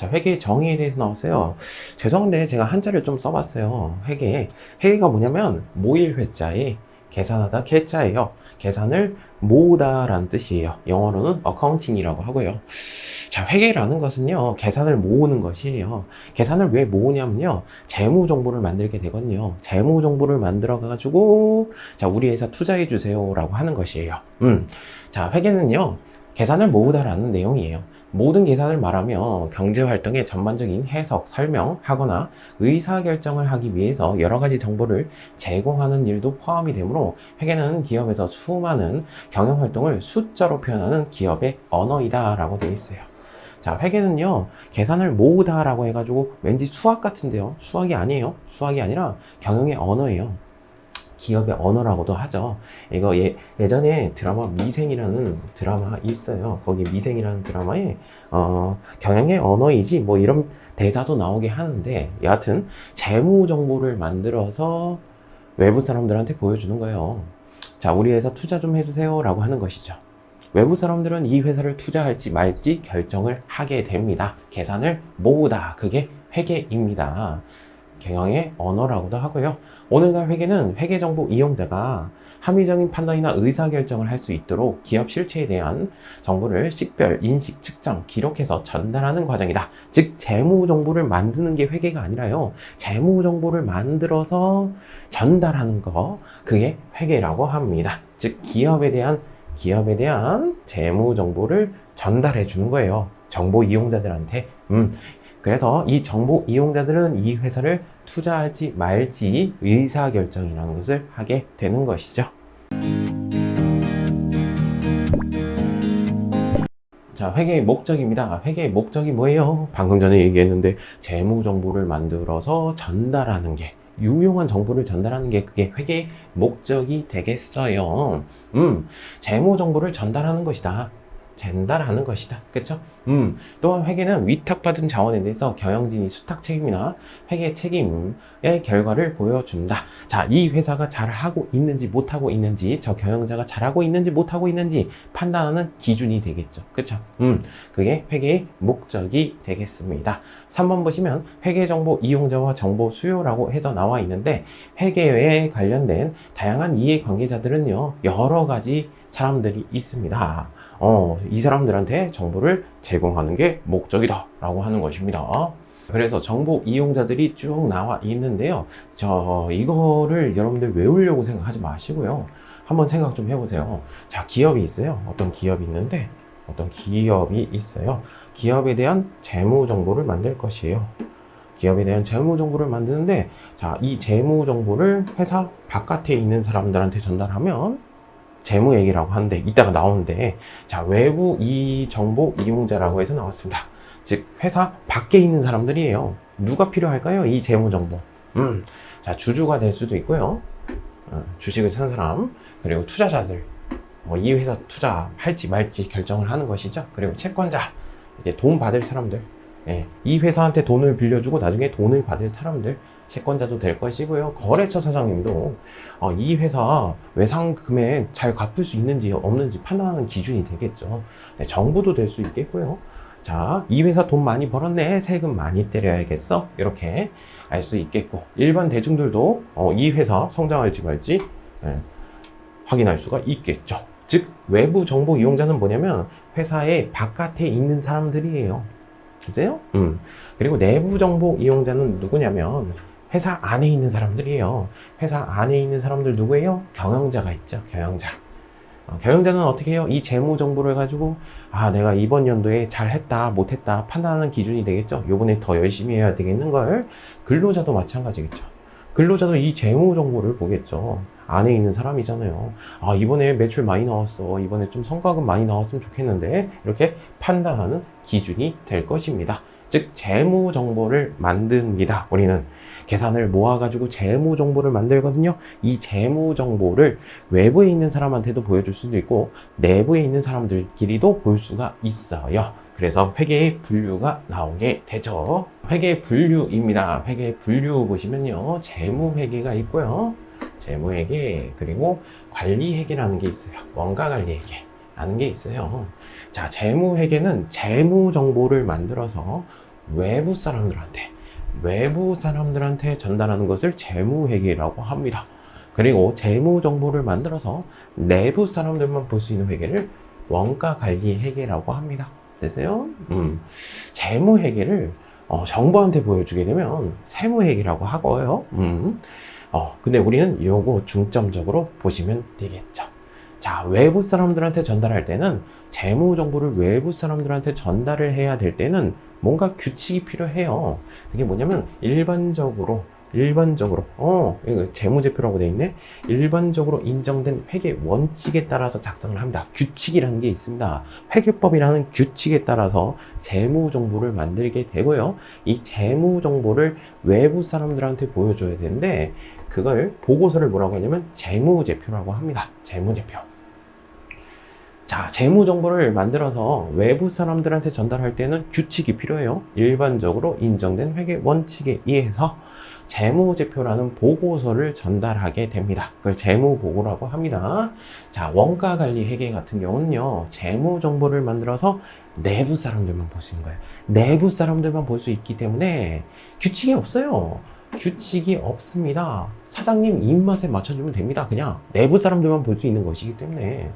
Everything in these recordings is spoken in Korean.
자, 회계의 정의에 대해서 나왔어요. 죄송한데 제가 한자를 좀 써봤어요. 회계가 뭐냐면 모일 회자에 계산하다 계자예요. 계산을 모으다라는 뜻이에요. 영어로는 accounting이라고 하고요. 자, 회계라는 것은요, 계산을 모으는 것이에요. 계산을 왜 모으냐면요, 재무 정보를 만들게 되거든요. 재무 정보를 만들어 가지고, 자, 우리 회사 투자해 주세요라고 하는 것이에요. 자, 회계는요, 계산을 모으다라는 내용이에요. 모든 계산을 말하며 경제활동의 전반적인 해석, 설명하거나 의사결정을 하기 위해서 여러 가지 정보를 제공하는 일도 포함이 되므로 회계는 기업에서 수많은 경영활동을 숫자로 표현하는 기업의 언어이다 라고 되어 있어요. 자, 회계는요, 계산을 모으다라고 해가지고 왠지 수학 같은데요. 수학이 아니에요. 수학이 아니라 경영의 언어예요. 기업의 언어라고도 하죠. 이거 예전에 드라마 미생이라는 드라마 있어요. 거기 미생이라는 드라마에 경영의 언어이지 뭐 이런 대사도 나오게 하는데, 여하튼 재무 정보를 만들어서 외부 사람들한테 보여주는 거예요. 자, 우리 회사 투자 좀 해주세요 라고 하는 것이죠. 외부 사람들은 이 회사를 투자할지 말지 결정을 하게 됩니다. 계산을 모으다, 그게 회계입니다. 경영의 언어라고도 하고요. 오늘날 회계는 회계정보 이용자가 합리적인 판단이나 의사결정을 할 수 있도록 기업 실체에 대한 정보를 식별, 인식, 측정, 기록해서 전달하는 과정이다. 즉, 재무정보를 만드는 게 회계가 아니라요, 재무정보를 만들어서 전달하는 거, 그게 회계라고 합니다. 즉, 기업에 대한 재무정보를 전달해 주는 거예요. 정보 이용자들한테. 그래서 이 정보 이용자들은 이 회사를 투자할지 말지 의사결정이라는 것을 하게 되는 것이죠. 자, 회계의 목적입니다. 회계의 목적이 뭐예요? 방금 전에 얘기했는데, 재무 정보를 만들어서 전달하는 게, 유용한 정보를 전달하는 게 그게 회계의 목적이 되겠어요. 재무 정보를 전달하는 것이다. 그쵸? 또한 회계는 위탁받은 자원에 대해서 경영진이 수탁 책임이나 회계 책임의 결과를 보여준다. 자, 이 회사가 잘하고 있는지 못하고 있는지, 저 경영자가 잘하고 있는지 못하고 있는지 판단하는 기준이 되겠죠. 그쵸? 그게 회계의 목적이 되겠습니다. 3번 보시면 회계정보 이용자와 정보 수요라고 해서 나와 있는데, 회계에 관련된 다양한 이해관계자들은요, 여러 가지 사람들이 있습니다. 이 사람들한테 정보를 제공하는 게 목적이다 라고 하는 것입니다. 그래서 정보 이용자들이 쭉 나와 있는데요, 이거를 여러분들 외우려고 생각하지 마시고요, 한번 생각 좀 해보세요. 자, 기업이 있어요. 어떤 기업이 있어요. 기업에 대한 재무 정보를 만들 것이에요. 기업에 대한 재무 정보를 만드는데, 자, 이 재무 정보를 회사 바깥에 있는 사람들한테 전달하면 재무 얘기라고 하는데, 이따가 나오는데, 자, 외부 이 정보 이용자라고 해서 나왔습니다. 즉, 회사 밖에 있는 사람들이에요. 누가 필요할까요? 이 재무 정보. 자, 주주가 될 수도 있고요. 주식을 산 사람, 그리고 투자자들. 이 회사 투자할지 말지 결정을 하는 것이죠. 그리고 채권자, 이제 돈 받을 사람들. 이 회사한테 돈을 빌려주고 나중에 돈을 받을 사람들, 채권자도 될 것이고요. 거래처 사장님도 이 회사 외상 금액 잘 갚을 수 있는지 없는지 판단하는 기준이 되겠죠. 정부도 될 수 있겠고요. 자, 이 회사 돈 많이 벌었네, 세금 많이 때려야겠어, 이렇게 알 수 있겠고, 일반 대중들도 이 회사 성장할지 말지 확인할 수가 있겠죠. 즉, 외부 정보 이용자는 뭐냐면 회사의 바깥에 있는 사람들이에요. 그죠? 그리고 내부 정보 이용자는 누구냐면 회사 안에 있는 사람들이에요. 회사 안에 있는 사람들 누구예요? 경영자가 있죠. 경영자는 어떻게 해요? 이 재무 정보를 가지고 내가 이번 연도에 잘했다 못했다 판단하는 기준이 되겠죠. 요번에 더 열심히 해야 되겠는 걸. 근로자도 마찬가지겠죠. 근로자도 이 재무 정보를 보겠죠. 안에 있는 사람이잖아요. 이번에 매출 많이 나왔어, 이번에 좀 성과금 많이 나왔으면 좋겠는데, 이렇게 판단하는 기준이 될 것입니다. 즉, 재무 정보를 만듭니다. 우리는 계산을 모아가지고 재무 정보를 만들거든요. 이 재무 정보를 외부에 있는 사람한테도 보여줄 수도 있고, 내부에 있는 사람들끼리도 볼 수가 있어요. 그래서 회계의 분류가 나오게 되죠. 회계 분류입니다. 회계 분류 보시면요, 재무회계가 있고요, 재무회계, 그리고 관리회계라는 게 있어요. 원가관리회계라는 게 있어요. 자, 재무회계는 재무 정보를 만들어서 외부 사람들한테 전달하는 것을 재무회계라고 합니다. 그리고 재무 정보를 만들어서 내부 사람들만 볼 수 있는 회계를 원가관리회계라고 합니다. 됐어요? 재무회계를 정부한테 보여주게 되면 세무회계라고 하고요. 근데 우리는 요거 중점적으로 보시면 되겠죠. 자, 외부 사람들한테 전달할 때는 재무 정보를 외부 사람들한테 전달을 해야 될 때는 뭔가 규칙이 필요해요. 그게 뭐냐면 일반적으로 이거 재무제표라고 되어 있네. 일반적으로 인정된 회계 원칙에 따라서 작성을 합니다. 규칙이라는 게 있습니다. 회계법이라는 규칙에 따라서 재무 정보를 만들게 되고요. 이 재무 정보를 외부 사람들한테 보여줘야 되는데 그걸 보고서를 뭐라고 하냐면 재무제표라고 합니다. 재무제표. 자, 재무 정보를 만들어서 외부 사람들한테 전달할 때는 규칙이 필요해요. 일반적으로 인정된 회계 원칙에 의해서 재무제표라는 보고서를 전달하게 됩니다. 그걸 재무보고라고 합니다. 자, 원가관리회계 같은 경우는요, 재무 정보를 만들어서 내부 사람들만 볼 수 있는 거예요. 내부 사람들만 볼 수 있기 때문에 규칙이 없어요. 규칙이 없습니다. 사장님 입맛에 맞춰주면 됩니다. 그냥 내부 사람들만 볼 수 있는 것이기 때문에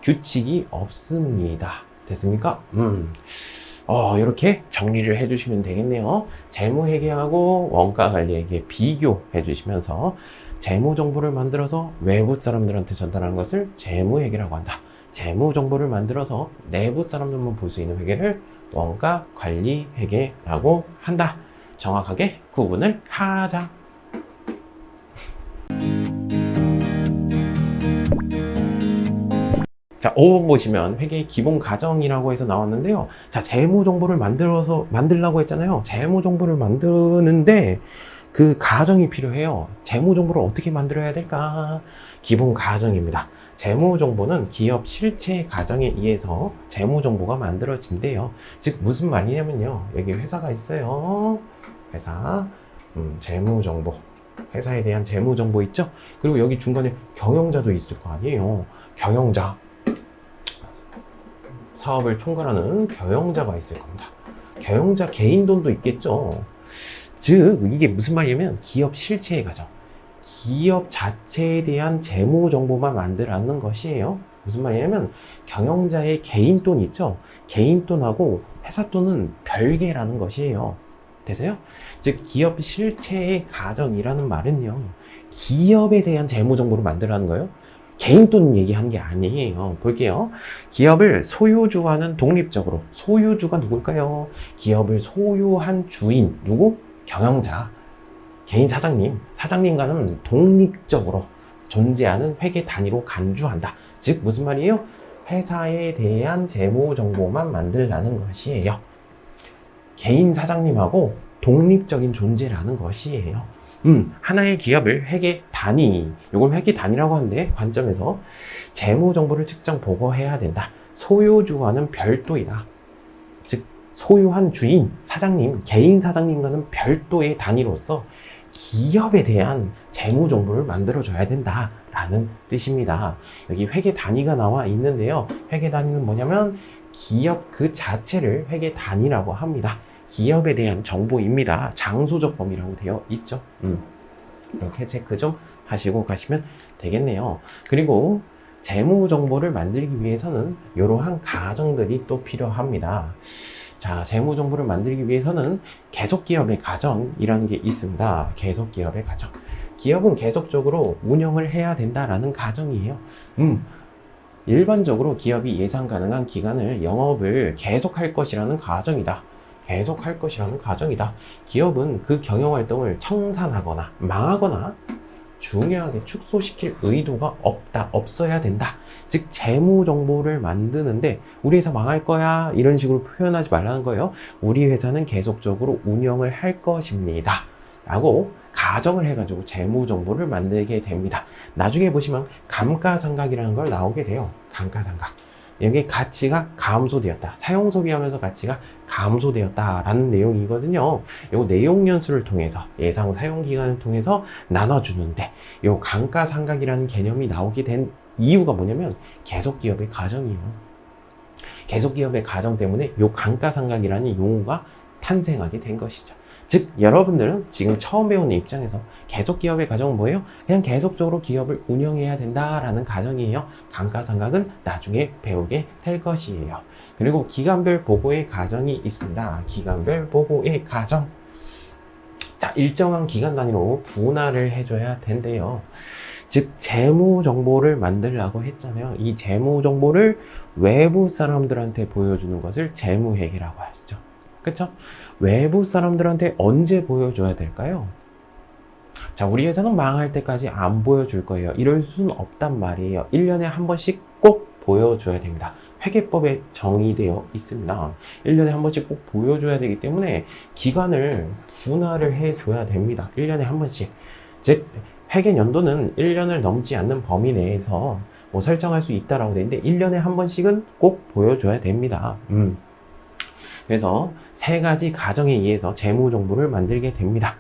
규칙이 없습니다. 됐습니까? 이렇게 정리를 해주시면 되겠네요. 재무회계하고 원가관리회계 비교해 주시면서 재무 정보를 만들어서 외부 사람들한테 전달하는 것을 재무회계라고 한다. 재무 정보를 만들어서 내부 사람들만 볼 수 있는 회계를 원가관리회계라고 한다. 정확하게 구분을 하자. 자, 5번 보시면 회계의 기본 가정이라고 해서 나왔는데요. 자, 재무 정보를 만들라고 했잖아요. 재무 정보를 만드는데 그 가정이 필요해요. 재무 정보를 어떻게 만들어야 될까? 기본 가정입니다. 재무 정보는 기업 실체 가정에 의해서 재무 정보가 만들어진대요. 즉 무슨 말이냐면요. 여기 회사가 있어요. 회사, 재무 정보. 회사에 대한 재무 정보 있죠? 그리고 여기 중간에 경영자도 있을 거 아니에요. 경영자. 사업을 총괄하는 경영자가 있을 겁니다. 경영자 개인 돈도 있겠죠. 즉 이게 무슨 말이냐면 기업 실체의 가정, 기업 자체에 대한 재무 정보만 만들어내는 것이에요. 무슨 말이냐면 경영자의 개인 돈 있죠. 개인 돈하고 회사 돈은 별개라는 것이에요. 되세요? 즉 기업 실체의 가정이라는 말은요, 기업에 대한 재무 정보를 만들어내는 거예요. 개인 돈 얘기하는 게 아니에요. 볼게요. 기업을 소유주와는 독립적으로, 소유주가 누굴까요? 기업을 소유한 주인, 누구? 경영자, 개인 사장님과는 독립적으로 존재하는 회계 단위로 간주한다. 즉 무슨 말이에요? 회사에 대한 재무 정보만 만들라는 것이에요. 개인 사장님하고 독립적인 존재라는 것이에요. 하나의 기업을 회계 단위, 이걸 회계 단위라고 하는데 관점에서 재무 정보를 측정 보고해야 된다. 소유주와는 별도이다. 즉 소유한 주인, 사장님, 개인 사장님과는 별도의 단위로서 기업에 대한 재무 정보를 만들어줘야 된다라는 뜻입니다. 여기 회계 단위가 나와 있는데요. 회계 단위는 뭐냐면 기업 그 자체를 회계 단위라고 합니다. 기업에 대한 정보입니다. 장소적 범위라고 되어 있죠. 이렇게 체크 좀 하시고 가시면 되겠네요. 그리고 재무 정보를 만들기 위해서는 이러한 가정들이 또 필요합니다. 자, 재무 정보를 만들기 위해서는 계속기업의 가정이라는 게 있습니다. 계속기업의 가정. 기업은 계속적으로 운영을 해야 된다라는 가정이에요. 일반적으로 기업이 예상 가능한 기간을 영업을 계속할 것이라는 가정이다. 계속할 것이라는 가정이다. 기업은 그 경영활동을 청산하거나 망하거나 중요하게 축소시킬 의도가 없어야 된다. 즉 재무 정보를 만드는데 우리 회사 망할 거야 이런 식으로 표현하지 말라는 거예요. 우리 회사는 계속적으로 운영을 할 것입니다 라고 가정을 해가지고 재무 정보를 만들게 됩니다. 나중에 보시면 감가상각이라는 걸 나오게 돼요. 감가상각. 여기 가치가 감소되었다. 사용 소비하면서 가치가 감소되었다라는 내용이거든요. 이 내용 연수를 통해서 예상 사용 기간을 통해서 나눠주는데 이 감가상각이라는 개념이 나오게 된 이유가 뭐냐면 계속 기업의 가정이에요. 계속기업의 가정 때문에 요 감가상각이라는 용어가 탄생하게 된 것이죠. 즉 여러분들은 지금 처음 배우는 입장에서 계속기업의 가정은 뭐예요? 그냥 계속적으로 기업을 운영해야 된다라는 가정이에요. 감가상각은 나중에 배우게 될 것이에요. 그리고 기간별 보고의 가정이 있습니다. 기간별 보고의 가정. 자, 일정한 기간 단위로 분할을 해줘야 된대요. 즉 재무 정보를 만들라고 했잖아요. 이 재무 정보를 외부 사람들한테 보여주는 것을 재무회계라고 하시죠. 그쵸? 외부 사람들한테 언제 보여줘야 될까요? 자, 우리 회사는 망할 때까지 안 보여줄 거예요. 이럴 수는 없단 말이에요. 1년에 한 번씩 꼭 보여줘야 됩니다. 회계법에 정의되어 있습니다. 1년에 한 번씩 꼭 보여줘야 되기 때문에 기간을 분할을 해줘야 됩니다. 1년에 한 번씩. 즉, 회계 연도는 1년을 넘지 않는 범위 내에서 뭐 설정할 수 있다라고 되는데 1년에 한 번씩은 꼭 보여줘야 됩니다. 그래서 세 가지 가정에 의해서 재무 정보를 만들게 됩니다.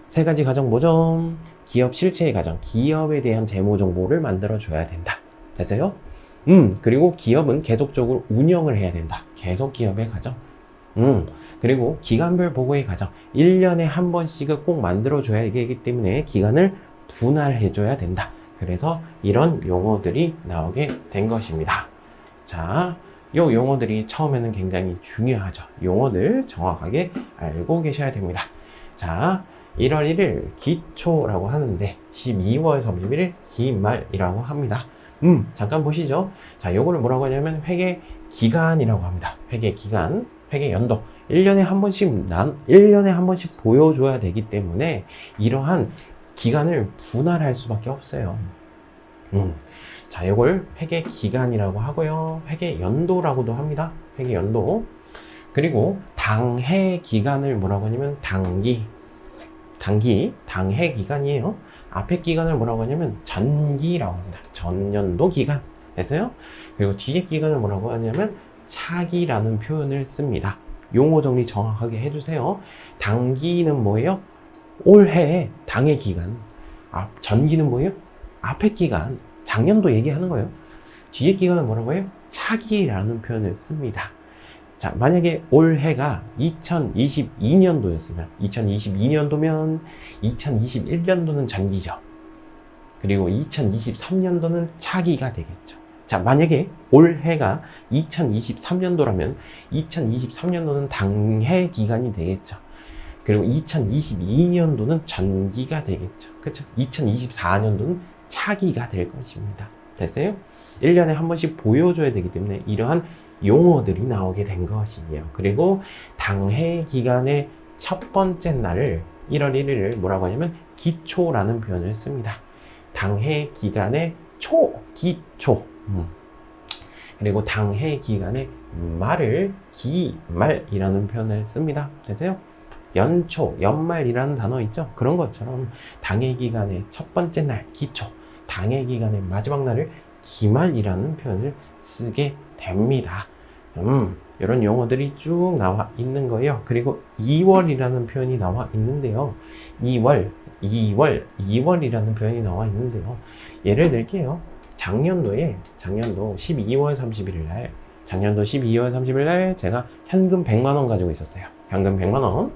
세 가지 가정 뭐죠? 기업 실체의 가정, 기업에 대한 재무 정보를 만들어 줘야 된다. 됐어요? 그리고 기업은 계속적으로 운영을 해야 된다. 계속 기업의 가정. 그리고 기간별 보고의 가정, 1년에 한 번씩은 꼭 만들어 줘야 되기 때문에 기간을 분할해 줘야 된다. 그래서 이런 용어들이 나오게 된 것입니다. 자, 이 용어들이 처음에는 굉장히 중요하죠. 용어들 정확하게 알고 계셔야 됩니다. 자, 1월 1일 기초라고 하는데 12월 31일 기말이라고 합니다. 잠깐 보시죠. 자, 요거를 뭐라고 하냐면 회계 기간이라고 합니다. 회계 기간, 회계 연도. 1년에 한 번씩 보여줘야 되기 때문에 이러한 기간을 분할할 수밖에 없어요. 자, 요걸 회계 기간이라고 하고요. 회계 연도라고도 합니다. 회계 연도. 그리고 당해 기간을 뭐라고 하냐면 당해 기간이에요. 앞에 기간을 뭐라고 하냐면 전기라고 합니다. 전년도 기간. 됐어요? 그리고 뒤에 기간을 뭐라고 하냐면 차기라는 표현을 씁니다. 용어 정리 정확하게 해주세요. 당기는 뭐예요? 올해 당해 기간. 전기는 뭐예요? 앞에 기간. 작년도 얘기하는 거예요. 뒤에 기간은 뭐라고 해요? 차기라는 표현을 씁니다. 자, 만약에 올해가 2022년도였으면 2022년도면 2021년도는 전기죠. 그리고 2023년도는 차기가 되겠죠. 자, 만약에 올해가 2023년도라면 2023년도는 당해 기간이 되겠죠. 그리고 2022년도는 전기가 되겠죠. 그렇죠? 2024년도는 차기가 될 것입니다. 됐어요? 1년에 한 번씩 보여줘야 되기 때문에 이러한 용어들이 나오게 된 것이에요. 그리고 당해 기간의 첫 번째 날을 1월 1일을 뭐라고 하냐면 기초라는 표현을 씁니다. 당해 기간의 기초. 그리고 당해 기간의 말을 기말이라는 표현을 씁니다. 됐어요? 연초, 연말이라는 단어 있죠? 그런 것처럼 당해 기간의 첫 번째 날, 기초, 당해 기간의 마지막 날을 기말이라는 표현을 쓰게 됩니다. 이런 용어들이 쭉 나와 있는 거예요. 그리고 2월이라는 표현이 나와 있는데요. 2월이라는 표현이 나와 있는데요. 예를 들게요. 작년도 12월 31일 날, 제가 현금 100만 원 가지고 있었어요. 현금 100만 원.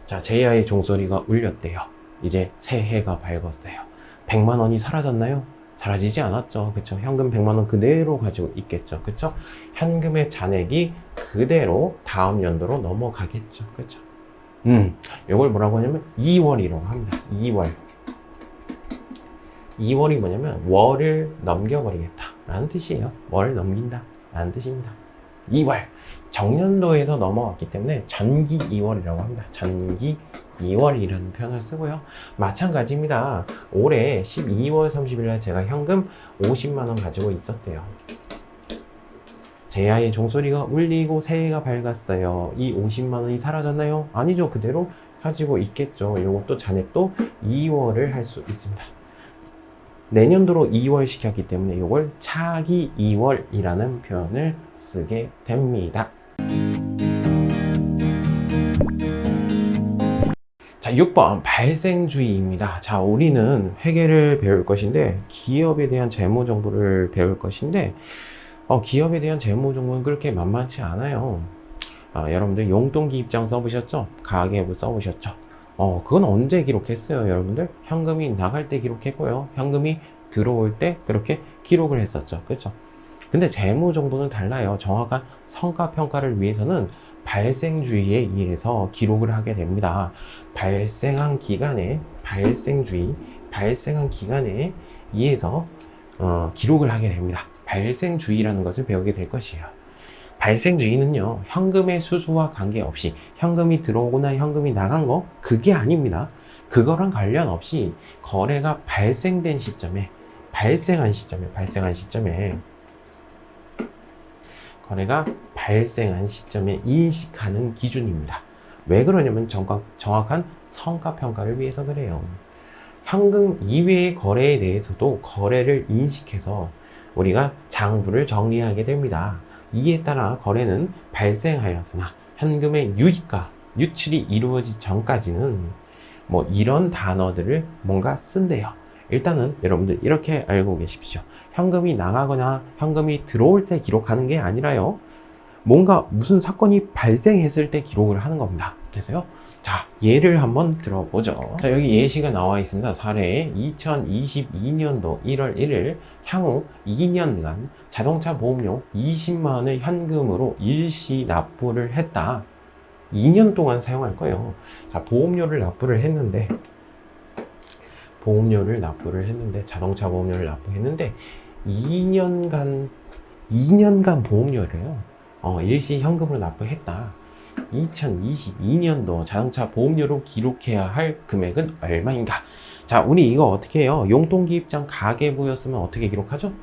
자, JI의 종소리가 울렸대요. 이제 새해가 밝았어요. 100만 원이 사라졌나요? 사라지지 않았죠. 그쵸? 현금 100만 원 그대로 가지고 있겠죠. 그쵸? 현금의 잔액이 그대로 다음 연도로 넘어가겠죠. 그쵸? 이걸 뭐라고 하냐면 2월이라고 합니다. 2월이 뭐냐면 월을 넘겨버리겠다 라는 뜻이에요. 월을 넘긴다 라는 뜻입니다. 2월. 정년도에서 넘어왔기 때문에 전기 2월이라고 합니다. 전기 2월이라는 표현을 쓰고요. 마찬가지입니다. 올해 12월 30일 날 제가 현금 50만 원 가지고 있었대요. 제 아이의 종소리가 울리고 새해가 밝았어요. 이 50만 원이 사라졌나요? 아니죠. 그대로 가지고 있겠죠. 이것도 잔액도 2월을 할 수 있습니다. 내년도로 2월 시켰기 때문에 이걸 차기 2월이라는 표현을 쓰게 됩니다. 자, 자, 6번 발생주의입니다. 자, 우리는 회계를 배울 것인데 기업에 대한 재무 정보를 배울 것인데 기업에 대한 재무 정보는 그렇게 만만치 않아요. 여러분들 용돈기 입장 써보셨죠? 가계부 써보셨죠? 그건 언제 기록했어요, 여러분들? 현금이 나갈 때 기록했고요. 현금이 들어올 때 그렇게 기록을 했었죠. 그렇죠? 근데 재무 정보는 달라요. 정확한 성과 평가를 위해서는 발생주의에 의해서 기록을 하게 됩니다. 발생한 기간에 발생한 기간에 의해서 기록을 하게 됩니다. 발생주의라는 것을 배우게 될 것이에요. 발생주의는요, 현금의 수수와 관계없이 시현금이 들어오거나 현금이 나간 거 그게 아닙니다. 그거랑 관련 없이 거래가 발생한 시점에 거래가 발생한 시점에 인식하는 기준입니다. 왜 그러냐면 정확한 성과평가를 위해서 그래요. 현금 이외의 거래에 대해서도 거래를 인식해서 우리가 장부를 정리하게 됩니다. 이에 따라 거래는 발생하였으나 현금의 유입과 유출이 이루어지기 전까지는 뭐 이런 단어들을 뭔가 쓴대요. 일단은 여러분들 이렇게 알고 계십시오. 현금이 나가거나 현금이 들어올 때 기록하는 게 아니라요, 뭔가 무슨 사건이 발생했을 때 기록을 하는 겁니다. 그래서요, 자, 예를 한번 들어보죠. 자, 여기 예시가 나와 있습니다. 사례 2022년도 1월 1일 향후 2년간 자동차 보험료 20만 원을 현금으로 일시 납부를 했다. 2년 동안 사용할 거예요. 자, 보험료를 납부를 했는데 자동차 보험료를 납부했는데 2년간 보험료래요. 일시 현금으로 납부했다. 2022년도 자동차 보험료로 기록해야 할 금액은 얼마인가? 자, 우리 이거 어떻게 해요? 용돈기 입장 가계부였으면 어떻게 기록하죠?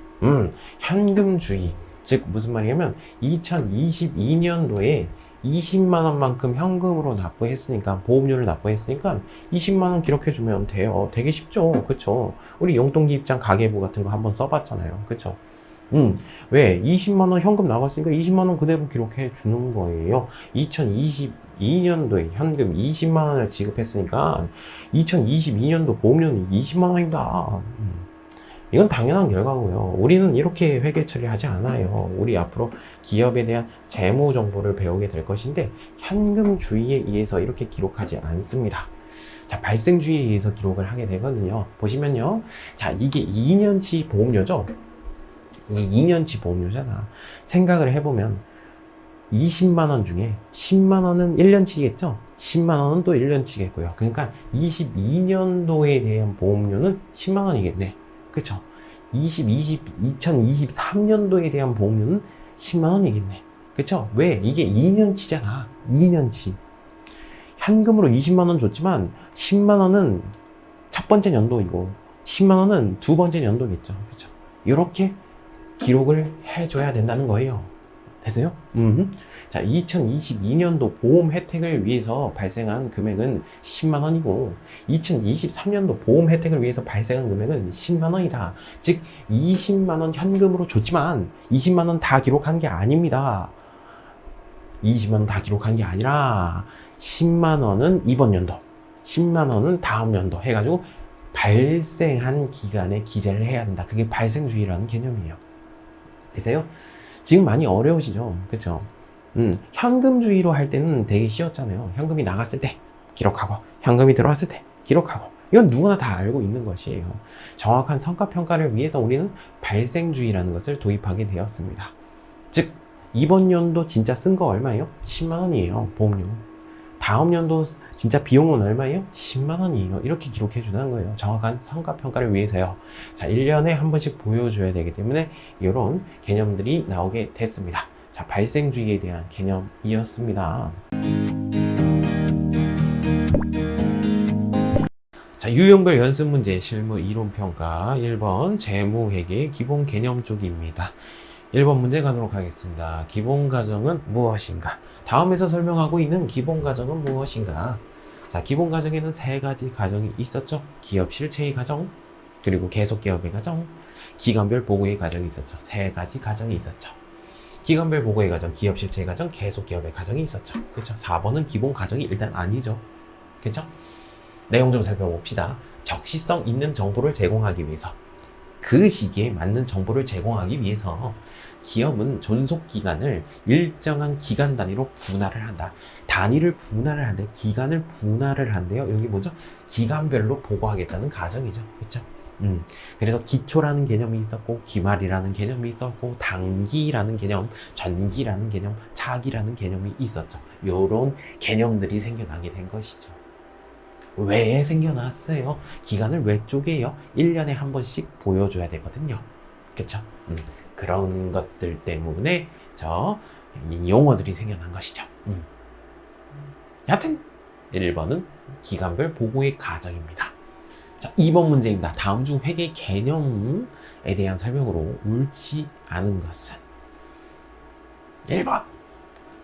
현금주의. 즉 무슨 말이냐면 2022년도에 20만 원만큼 현금으로 납부했으니까, 보험료를 납부했으니까 20만 원 기록해주면 돼요. 되게 쉽죠, 그쵸? 우리 용돈기 입장 가계부 같은 거 한번 써봤잖아요, 그쵸? 왜? 20만 원 현금 나갔으니까 20만 원 그대로 기록해 주는 거예요. 2022년도에 현금 20만 원을 지급했으니까 2022년도 보험료는 20만 원이다. 이건 당연한 결과고요. 우리는 이렇게 회계 처리하지 않아요. 우리 앞으로 기업에 대한 재무 정보를 배우게 될 것인데 현금주의에 의해서 이렇게 기록하지 않습니다. 자, 발생주의에 의해서 기록을 하게 되거든요. 보시면요, 자, 이게 2년치 보험료죠. 이 2년치 보험료잖아. 생각을 해보면 20만 원 중에 10만 원은 1년치겠죠? 10만 원은 또 1년치겠고요. 그러니까 22년도에 대한 보험료는 10만 원이겠네. 그쵸? 2023년도에 대한 보험료는 10만 원이겠네. 그쵸? 왜? 이게 2년치잖아. 2년치. 현금으로 20만 원 줬지만 10만 원은 첫 번째 연도이고 10만 원은 두 번째 연도겠죠. 그쵸? 이렇게 기록을 해줘야 된다는 거예요. 됐어요? 자, 2022년도 보험 혜택을 위해서 발생한 금액은 10만 원이고 2023년도 보험 혜택을 위해서 발생한 금액은 10만 원이다. 즉 20만 원 현금으로 줬지만 20만 원 다 기록한 게 아닙니다. 20만 원 다 기록한 게 아니라 10만 원은 이번 연도, 10만 원은 다음 연도 해가지고 발생한 기간에 기재를 해야 된다. 그게 발생주의라는 개념이에요. 되세요? 지금 많이 어려우시죠? 그쵸? 현금주의로 할 때는 되게 쉬웠잖아요. 현금이 나갔을 때 기록하고, 현금이 들어왔을 때 기록하고. 이건 누구나 다 알고 있는 것이에요. 정확한 성과평가를 위해서 우리는 발생주의라는 것을 도입하게 되었습니다. 즉, 이번 연도 진짜 쓴 거 얼마예요? 10만 원이에요, 보험료. 다음 연도 진짜 비용은 얼마예요? 10만 원이에요. 이렇게 기록해 주는 거예요. 정확한 성과평가를 위해서요. 자, 1년에 한 번씩 보여줘야 되기 때문에 이런 개념들이 나오게 됐습니다. 자, 발생주의에 대한 개념이었습니다. 자, 유형별 연습 문제 실무 이론평가 1번 재무회계 기본 개념 쪽입니다. 1번 문제 가도록 하겠습니다. 기본 가정은 무엇인가? 다음에서 설명하고 있는 기본 가정은 무엇인가? 자, 기본 가정에는 세 가지 가정이 있었죠. 기업 실체의 가정, 그리고 계속 기업의 가정, 기간별 보고의 가정이 있었죠. 세 가지 가정이 있었죠. 기간별 보고의 가정, 기업 실체의 가정, 계속 기업의 가정이 있었죠. 그렇죠? 4번은 기본 가정이 일단 아니죠. 그렇죠? 내용 좀 살펴봅시다. 적시성 있는 정보를 제공하기 위해서, 그 시기에 맞는 정보를 제공하기 위해서 기업은 존속 기간을 일정한 기간 단위로 분할을 한다. 단위를 분할을 한대, 기간을 분할을 한대요. 여기 뭐죠? 기간별로 보고하겠다는 가정이죠. 그렇죠? 그래서 기초라는 개념이 있었고, 기말이라는 개념이 있었고, 단기라는 개념, 전기라는 개념, 차기라는 개념이 있었죠. 요런 개념들이 생겨나게 된 것이죠. 왜 생겨났어요? 기간을 왜 쪼개요? 1년에 한 번씩 보여줘야 되거든요. 그쵸? 그런 것들 때문에 이 용어들이 생겨난 것이죠. 여하튼 1번은 기간별 보고의 가정입니다. 자, 2번 문제입니다. 다음 중 회계 개념에 대한 설명으로 옳지 않은 것은? 1번,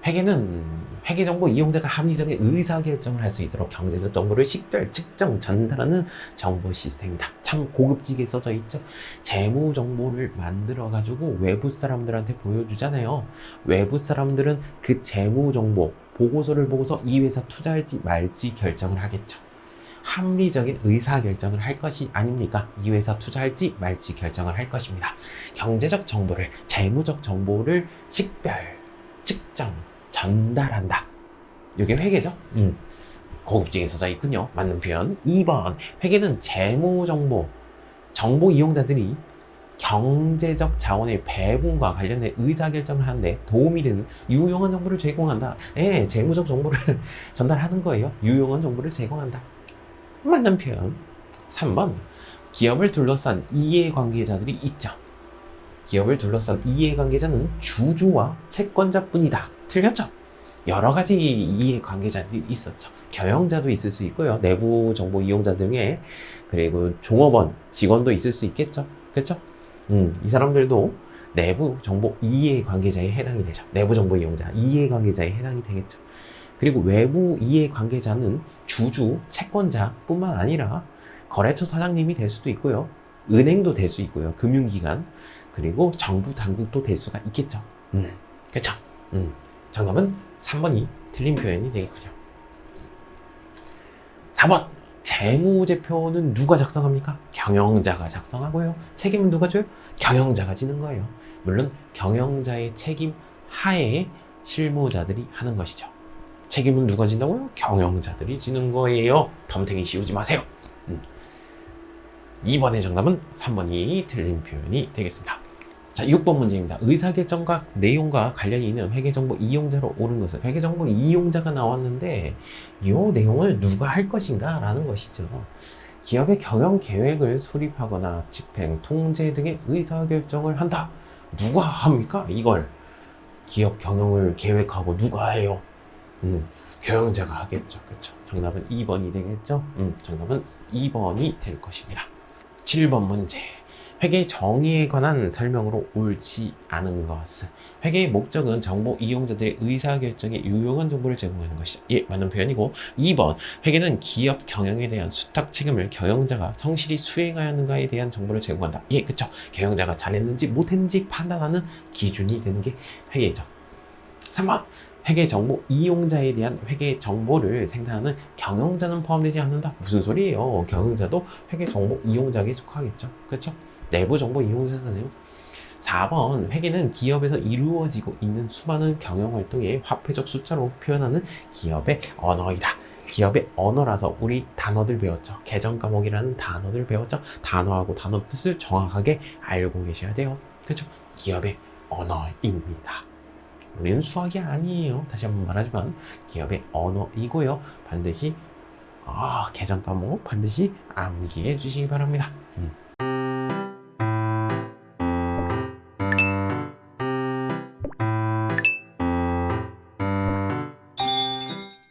회계는 회계정보 이용자가 합리적인 의사결정을 할 수 있도록 경제적 정보를 식별, 측정, 전달하는 정보 시스템이다. 참 고급지게 써져 있죠. 재무 정보를 만들어 가지고 외부 사람들한테 보여주잖아요. 외부 사람들은 그 재무 정보 보고서를 보고서 이 회사 투자할지 말지 결정을 하겠죠. 합리적인 의사결정을 할 것이 아닙니까? 이 회사 투자할지 말지 결정을 할 것입니다. 경제적 정보를, 재무적 정보를 식별, 측정, 전달한다. 이게 회계죠? 고급지게 써져 있군요. 맞는 표현. 2번, 회계는 재무정보, 정보 이용자들이 경제적 자원의 배분과 관련된 의사결정을 하는데 도움이 되는 유용한 정보를 제공한다. 예, 재무적 정보를 전달하는 거예요. 유용한 정보를 제공한다. 맞는 표현. 3번, 기업을 둘러싼 이해관계자들이 있죠. 기업을 둘러싼 이해관계자는 주주와 채권자뿐이다. 틀렸죠? 여러 가지 이해관계자들이 있었죠. 경영자도 있을 수 있고요. 내부 정보 이용자 등에, 그리고 종업원, 직원도 있을 수 있겠죠. 그렇죠? 이 사람들도 내부 정보 이해관계자에 해당이 되죠. 내부 정보 이용자, 이해관계자에 해당이 되겠죠. 그리고 외부 이해관계자는 주주, 채권자뿐만 아니라 거래처 사장님이 될 수도 있고요. 은행도 될 수 있고요. 금융기관, 그리고 정부 당국도 될 수가 있겠죠. 그렇죠? 정답은 3번이 틀린 표현이 되겠군요. 4번, 재무제표는 누가 작성합니까? 경영자가 작성하고요. 책임은 누가 져요? 경영자가 지는 거예요. 물론 경영자의 책임 하에 실무자들이 하는 것이죠. 책임은 누가 진다고요? 경영자들이 지는 거예요. 덤탱이 씌우지 마세요. 2번의 정답은 3번이 틀린 표현이 되겠습니다. 자, 6번 문제입니다. 의사결정과 내용과 관련이 있는 회계정보 이용자로 옳은 것은? 회계정보 이용자가 나왔는데 이 내용을 누가 할 것인가 라는 것이죠. 기업의 경영 계획을 수립하거나 집행, 통제 등의 의사결정을 한다. 누가 합니까? 이걸 기업 경영을 계획하고 누가 해요? 경영자가 하겠죠. 그렇죠? 정답은 2번이 되겠죠? 정답은 2번이 될 것입니다. 7번 문제. 회계 정의에 관한 설명으로 옳지 않은 것은? 회계의 목적은 정보 이용자들의 의사결정에 유용한 정보를 제공하는 것이죠. 예, 맞는 표현이고. 2번, 회계는 기업 경영에 대한 수탁 책임을 경영자가 성실히 수행하였는가에 대한 정보를 제공한다. 예, 그쵸. 경영자가 잘했는지 못했는지 판단하는 기준이 되는 게 회계죠. 3번, 회계 정보 이용자에 대한 회계 정보를 생산하는 경영자는 포함되지 않는다. 무슨 소리예요? 경영자도 회계 정보 이용자에 속하겠죠. 그렇죠? 내부 정보 이용자잖아요. 4번, 회계는 기업에서 이루어지고 있는 수많은 경영 활동의 화폐적 숫자로 표현하는 기업의 언어이다. 기업의 언어라서 우리 단어들 배웠죠. 계정 과목이라는 단어들 배웠죠. 단어하고 단어 뜻을 정확하게 알고 계셔야 돼요. 그렇죠? 기업의 언어입니다. 우리는 수학이 아니에요. 다시 한번 말하지만 기업의 언어이고요. 반드시 계정 과목 반드시 암기해 주시기 바랍니다.